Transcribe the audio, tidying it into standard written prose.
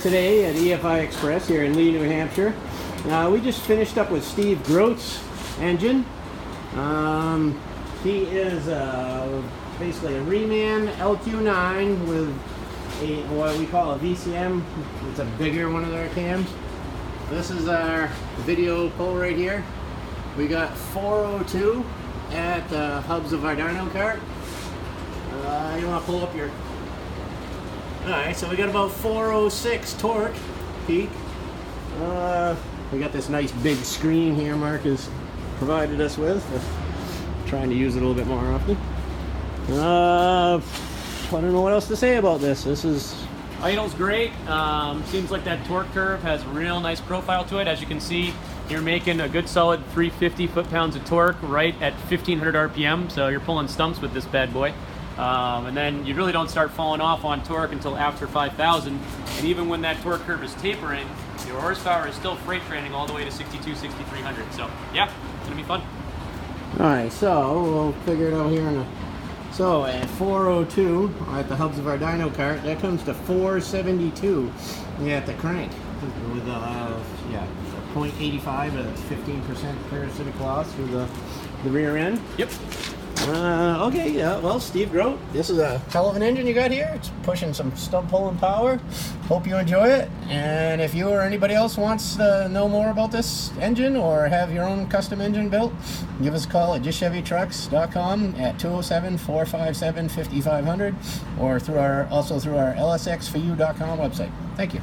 today at EFI Express here in Lee, New Hampshire. We just finished up with Steve Grote's engine. He is basically a Reman LQ9 with what we call a VCM. It's a bigger one of our cams. This is our video pull right here. We got 402 at the hubs of our dyno cart. You want to pull up your... Alright, so we got about 406 torque peak. We got this nice big screen here Mark has provided us with. Trying to use it a little bit more often. I don't know what else to say about this. This is... Idle's great. Seems like that torque curve has a real nice profile to it. As you can see, you're making a good solid 350 foot-pounds of torque right at 1500 RPM, so you're pulling stumps with this bad boy. And then you really don't start falling off on torque until after 5,000. And even when that torque curve is tapering, your horsepower is still freight training all the way to 62, 6300. So yeah, it's gonna be fun. All right, so we'll figure it out here in a... So at 402 at the hubs of our dyno cart, that comes to 472 at the crank with yeah, 0.85 at 15% parasitic loss through the rear end. Yep. Okay, yeah, well, Steve Grote, this is a hell of an engine you got here. It's pushing some stump pulling power. Hope you enjoy it. And if you or anybody else wants to know more about this engine or have your own custom engine built, give us a call at justchevytrucks.com at 207-457-5500 or also through our lsxforyou.com website. Thank you.